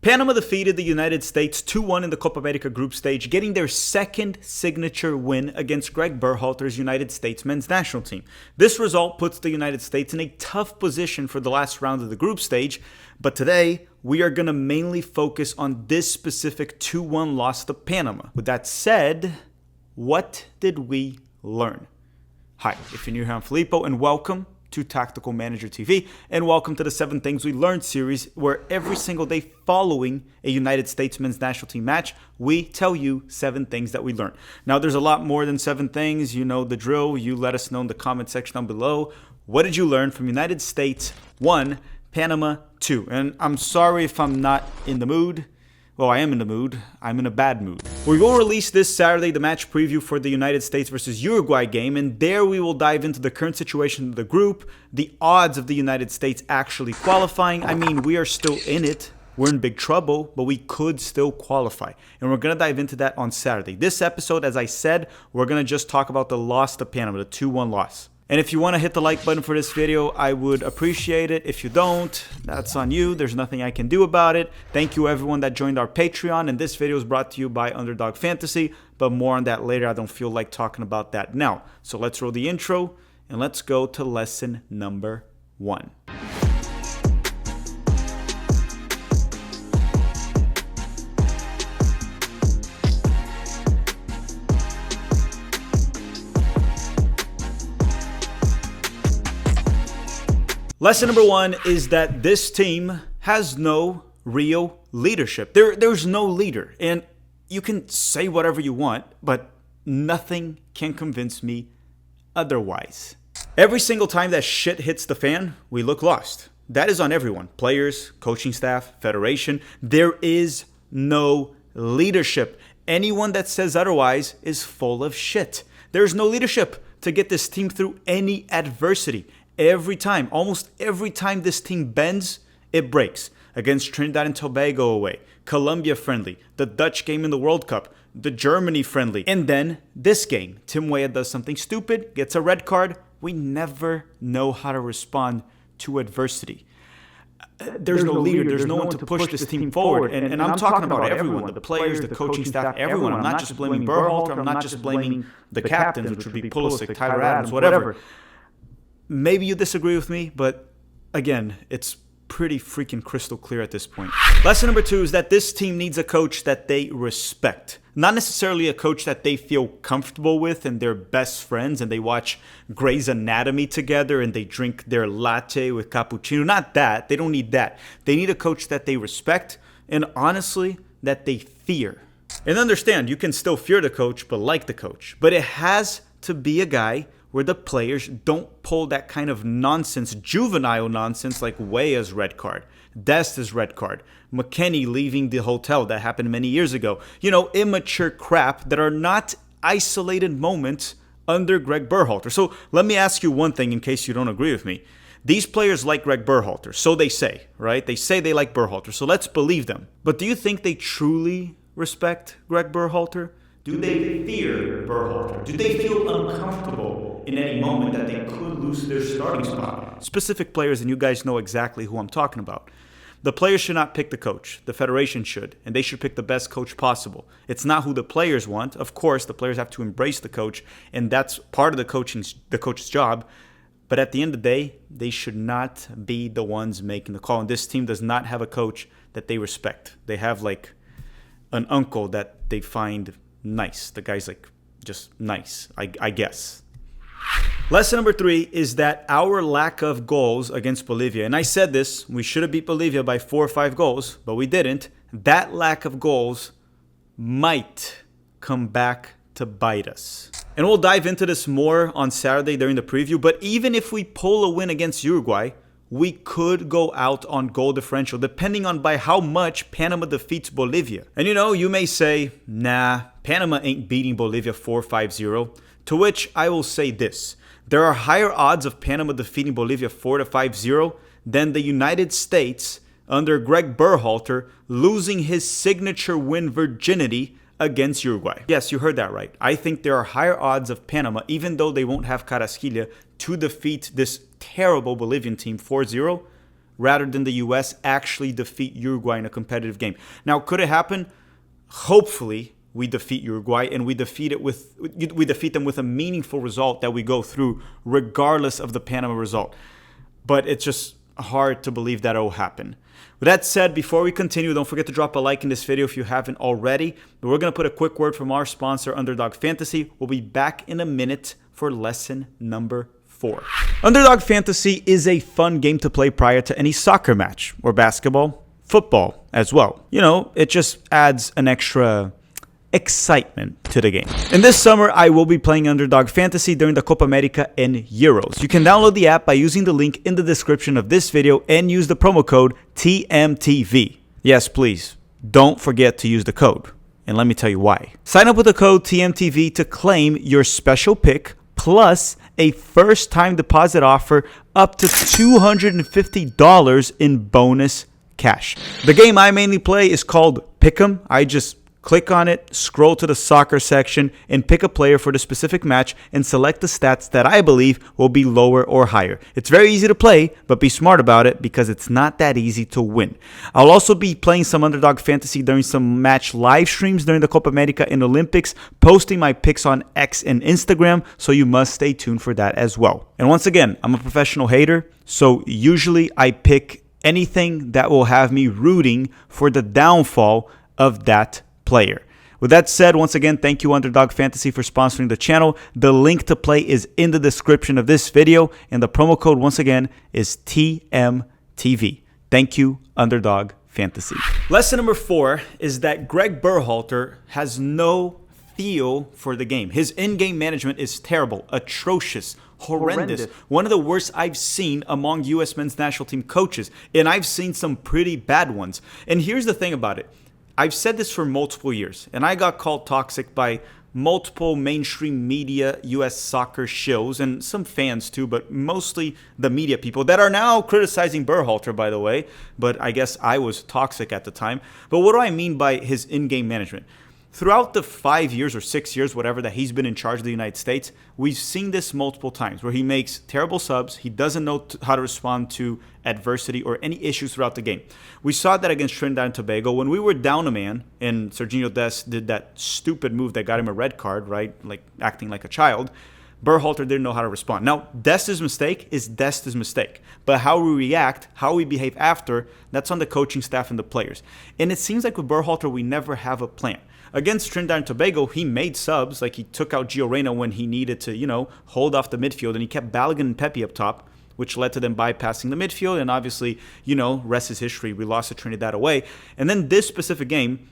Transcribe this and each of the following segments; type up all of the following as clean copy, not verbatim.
Panama defeated the United States 2-1 in the Copa America group stage, getting their second signature win against Greg Berhalter's United States men's national team. This result puts the United States in a tough position for the last round of the group stage, but today we are going to mainly focus on this specific 2-1 loss to Panama. With that said, what did we learn? Hi, if you're new here, I'm Filippo, and welcome to Tactical Manager TV, and welcome to the 7 Things We Learned series, where every single day following a United States men's national team match, we tell you 7 things that we learned. Now, there's a lot more than 7 things. You know the drill. You let us know in the comment section down below. What did you learn from United States 1, Panama 2? And I'm sorry if I'm not in the mood. Well, I am in the mood. I'm in a bad mood. We will release this Saturday the match preview for the United States versus Uruguay game, and there we will dive into the current situation of the group, the odds of the United States actually qualifying. I mean, we are still in it. We're in big trouble, but we could still qualify. And we're going to dive into that on Saturday. This episode, as I said, we're going to just talk about the loss to Panama, the 2-1 loss. And if you want to hit the like button for this video, I would appreciate it. If you don't, that's on you. There's nothing I can do about it. Thank you everyone that joined our Patreon. And this video is brought to you by Underdog Fantasy, but more on that later. I don't feel like talking about that now. So let's roll the intro and let's go to lesson number 1. Lesson number 1 is that this team has no real leadership. There's no leader. And you can say whatever you want, but nothing can convince me otherwise. Every single time that shit hits the fan, we look lost. That is on everyone. Players, coaching staff, federation. There is no leadership. Anyone that says otherwise is full of shit. There's no leadership to get this team through any adversity. Every time, almost every time this team bends, it breaks. Against Trinidad and Tobago away, Colombia friendly, the Dutch game in the World Cup, the Germany friendly, and then this game. Tim Weah does something stupid, gets a red card. We never know how to respond to adversity. There's no leader, there's no one to push this team forward. And I'm talking about everyone, the players, the coaching staff, everyone. I'm not just blaming Berhalter, I'm not just blaming the captains, which would be Pulisic, Tyler Adams, whatever. Maybe you disagree with me, but again, it's pretty freaking crystal clear at this point. Lesson number 2 is that this team needs a coach that they respect. Not necessarily a coach that they feel comfortable with and they're best friends and they watch Grey's Anatomy together and they drink their latte with cappuccino. Not that. They don't need that. They need a coach that they respect and honestly, that they fear. And understand, you can still fear the coach, but like the coach. But it has to be a guy where the players don't pull that kind of nonsense, juvenile nonsense like Weah's red card, Dest's red card, McKennie leaving the hotel that happened many years ago. You know, immature crap that are not isolated moments under Greg Berhalter. So let me ask you one thing in case you don't agree with me. These players like Greg Berhalter, so they say, right? They say they like Berhalter, so let's believe them. But do you think they truly respect Greg Berhalter? Do they fear Berhalter? Do they feel uncomfortable in any moment that they could lose their starting spot? Specific players, and you guys know exactly who I'm talking about. The players should not pick the coach. The federation should, and they should pick the best coach possible. It's not who the players want. Of course, the players have to embrace the coach, and that's part of the coach's job. But at the end of the day, they should not be the ones making the call. And this team does not have a coach that they respect. They have like an uncle that they find nice. The guy's like just nice, I guess. Lesson number 3 is that our lack of goals against Bolivia, and I said this, we should have beat Bolivia by 4 or 5 goals, but we didn't. That lack of goals might come back to bite us. And we'll dive into this more on Saturday during the preview, but even if we pull a win against Uruguay, we could go out on goal differential depending on by how much Panama defeats Bolivia. And you know, you may say, nah, Panama ain't beating Bolivia 4-5-0. To which I will say this. There are higher odds of Panama defeating Bolivia 4-5-0 than the United States under Greg Berhalter losing his signature win virginity against Uruguay. Yes, you heard that right. I think there are higher odds of Panama, even though they won't have Carrasquilla, to defeat this terrible Bolivian team 4-0 rather than the US actually defeat Uruguay in a competitive game. Now, could it happen? Hopefully, we defeat Uruguay and we defeat them with a meaningful result that we go through regardless of the Panama result. But it's just hard to believe that it will happen. With that said, before we continue, don't forget to drop a like in this video if you haven't already. But we're going to put a quick word from our sponsor, Underdog Fantasy. We'll be back in a minute for lesson number 4. Underdog Fantasy is a fun game to play prior to any soccer match or basketball, football as well. You know, it just adds an extra excitement to the game. And this summer, I will be playing Underdog Fantasy during the Copa America and Euros. You can download the app by using the link in the description of this video and use the promo code TMTV. Yes, please, don't forget to use the code. And let me tell you why. Sign up with the code TMTV to claim your special pick plus a first-time deposit offer up to $250 in bonus cash. The game I mainly play is called Pick'em. I just click on it, scroll to the soccer section, and pick a player for the specific match and select the stats that I believe will be lower or higher. It's very easy to play, but be smart about it because it's not that easy to win. I'll also be playing some Underdog Fantasy during some match live streams during the Copa America and Olympics, posting my picks on X and Instagram, so you must stay tuned for that as well. And once again, I'm a professional hater, so usually I pick anything that will have me rooting for the downfall of that player. With that said, once again, thank you Underdog Fantasy for sponsoring the channel. The link to play is in the description of this video, and the promo code once again is TMTV. Thank you Underdog Fantasy. Lesson number 4 is that Greg Berhalter has no feel for the game. His in-game management is terrible, atrocious, horrendous. One of the worst I've seen among US men's national team coaches, and I've seen some pretty bad ones. And here's the thing about it. I've said this for multiple years, and I got called toxic by multiple mainstream media, US soccer shows, and some fans too, but mostly the media people that are now criticizing Berhalter, by the way. But I guess I was toxic at the time. But what do I mean by his in-game management? Throughout the 5 years or 6 years, whatever, that he's been in charge of the United States, we've seen this multiple times where he makes terrible subs. He doesn't know how to respond to adversity or any issues throughout the game. We saw that against Trinidad and Tobago when we were down a man and Serginho Dest did that stupid move that got him a red card, right? Like acting like a child. Berhalter didn't know how to respond. Now, Dest's mistake is Dest's mistake. But how we react, how we behave after, that's on the coaching staff and the players. And it seems like with Berhalter, we never have a plan. Against Trinidad and Tobago, he made subs, like he took out Gio Reyna when he needed to, hold off the midfield, and he kept Balogun and Pepe up top, which led to them bypassing the midfield, and obviously, rest is history. We lost to Trinidad away. And then this specific game,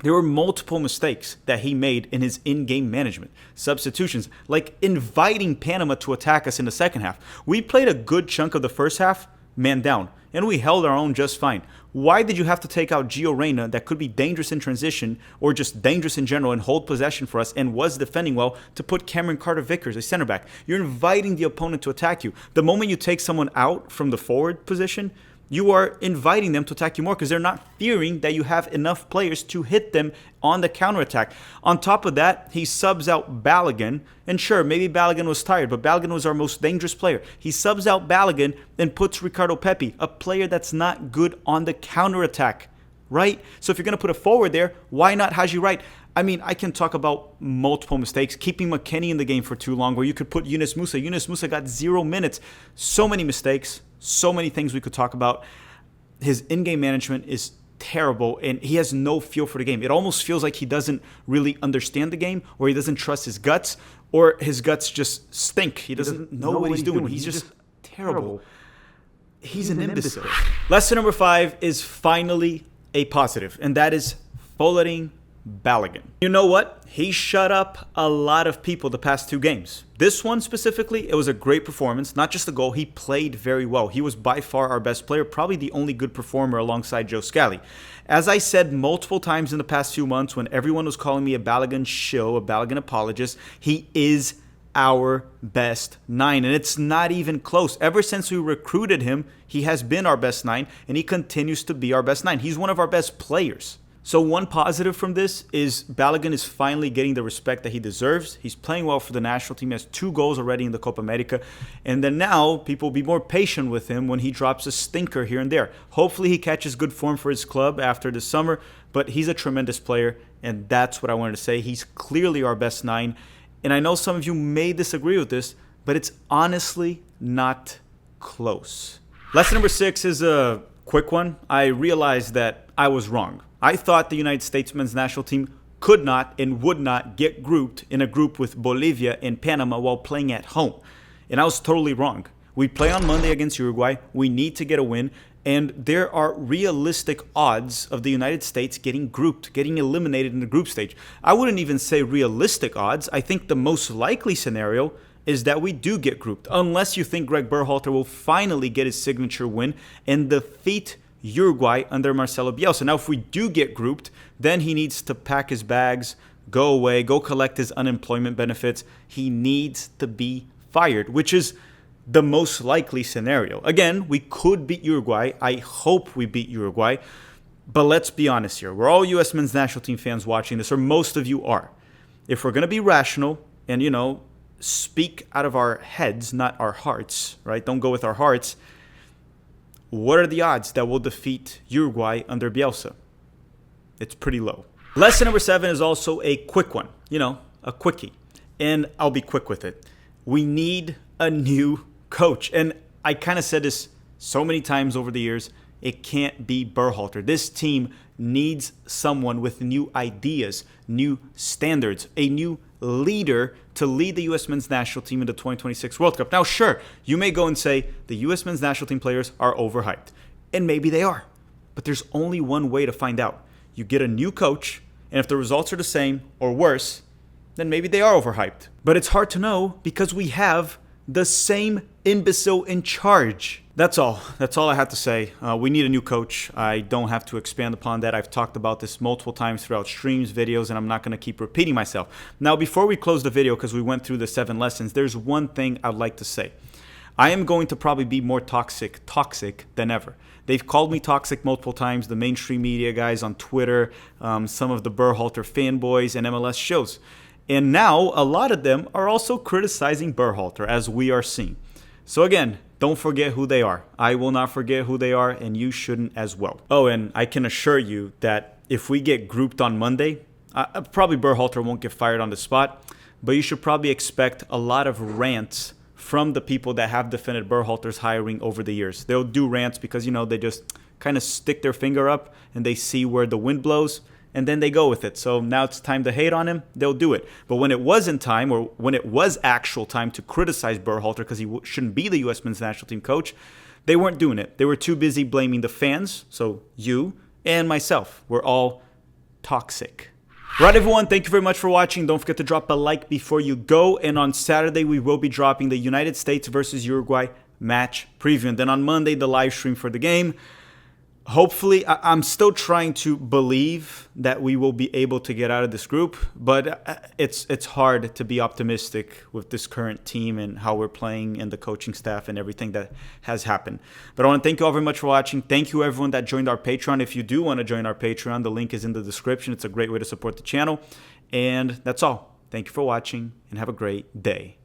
there were multiple mistakes that he made in his in-game management. Substitutions, like inviting Panama to attack us in the second half. We played a good chunk of the first half, man down, and we held our own just fine. Why did you have to take out Gio Reyna that could be dangerous in transition or just dangerous in general and hold possession for us and was defending well to put Cameron Carter-Vickers, a center back? You're inviting the opponent to attack you. The moment you take someone out from the forward position, you are inviting them to attack you more because they're not fearing that you have enough players to hit them on the counterattack. On top of that, he subs out Balogun. And sure, maybe Balogun was tired, but Balogun was our most dangerous player. He subs out Balogun and puts Ricardo Pepi, a player that's not good on the counterattack, right? So if you're going to put a forward there, why not Haji Wright? I mean, I can talk about multiple mistakes. Keeping McKennie in the game for too long, where you could put Yunus Musa. Yunus Musa got 0 minutes. So many mistakes. So many things we could talk about. His in-game management is terrible, and he has no feel for the game. It almost feels like he doesn't really understand the game, or he doesn't trust his guts, or his guts just stink. He doesn't know what he's doing. He's just terrible. He's an imbecile. Lesson number 5 is finally a positive, and that is following Balogun. You know what? He shut up a lot of people the past 2 games. This one specifically, it was a great performance. Not just a goal, he played very well. He was by far our best player, probably the only good performer alongside Joe Scally. As I said multiple times in the past few months when everyone was calling me a Balogun shill, a Balogun apologist, he is our best 9, and it's not even close. Ever since we recruited him, he has been our best 9, and he continues to be our best 9. He's one of our best players. So one positive from this is Balogun is finally getting the respect that he deserves. He's playing well for the national team. He has 2 goals already in the Copa America. And then now people will be more patient with him when he drops a stinker here and there. Hopefully he catches good form for his club after the summer. But he's a tremendous player, and that's what I wanted to say. He's clearly our best 9. And I know some of you may disagree with this, but it's honestly not close. Lesson number 6 is a quick one. I realized that I was wrong. I thought the United States men's national team could not and would not get grouped in a group with Bolivia and Panama while playing at home. And I was totally wrong. We play on Monday against Uruguay. We need to get a win. And there are realistic odds of the United States getting grouped, getting eliminated in the group stage. I wouldn't even say realistic odds. I think the most likely scenario is that we do get grouped, unless you think Greg Berhalter will finally get his signature win and defeat Uruguay under Marcelo Bielsa. Now, if we do get grouped, then he needs to pack his bags, go away, go collect his unemployment benefits. He needs to be fired, which is the most likely scenario. Again, we could beat Uruguay. I hope we beat Uruguay. But let's be honest here. We're all U.S. men's national team fans watching this, or most of you are. If we're going to be rational and, speak out of our heads, not our hearts, right? Don't go with our hearts. What are the odds that we'll defeat Uruguay under Bielsa? It's pretty low. Lesson number 7 is also a quick one, a quickie. And I'll be quick with it. We need a new coach. And I kind of said this so many times over the years. It can't be Berhalter. This team needs someone with new ideas, new standards, a new leader to lead the U.S. men's national team in the 2026 World Cup. Now, sure, you may go and say the U.S. men's national team players are overhyped. And maybe they are. But there's only one way to find out. You get a new coach, and if the results are the same or worse, then maybe they are overhyped. But it's hard to know because we have the same imbecile in charge. That's all I have to say. We need a new coach. I don't have to expand upon that. I've talked about this multiple times throughout streams, videos, and I'm not going to keep repeating myself. Now, before we close the video, because we went through the 7 lessons, there's one thing I'd like to say. I am going to probably be more toxic than ever. They've called me toxic multiple times, the mainstream media guys on Twitter, some of the Berhalter fanboys and MLS shows. And now a lot of them are also criticizing Berhalter, as we are seeing. So again, don't forget who they are. I will not forget who they are, and you shouldn't as well. Oh, and I can assure you that if we get grouped on Monday, probably Berhalter won't get fired on the spot, but you should probably expect a lot of rants from the people that have defended Berhalter's hiring over the years. They'll do rants because, they just kind of stick their finger up and they see where the wind blows, and then they go with it. So now it's time to hate on him, they'll do it. But when it wasn't time, or when it was actual time to criticize Berhalter because he shouldn't be the U.S. men's national team coach, they weren't doing it. They were too busy blaming the fans, so you and myself. We're all toxic. Right, everyone, thank you very much for watching. Don't forget to drop a like before you go. And on Saturday, we will be dropping the United States versus Uruguay match preview. And then on Monday, the live stream for the game. Hopefully, I'm still trying to believe that we will be able to get out of this group, but it's hard to be optimistic with this current team and how we're playing and the coaching staff and everything that has happened. But I want to thank you all very much for watching. Thank you, everyone that joined our Patreon. If you do want to join our Patreon, the link is in the description. It's a great way to support the channel. And that's all. Thank you for watching, and have a great day.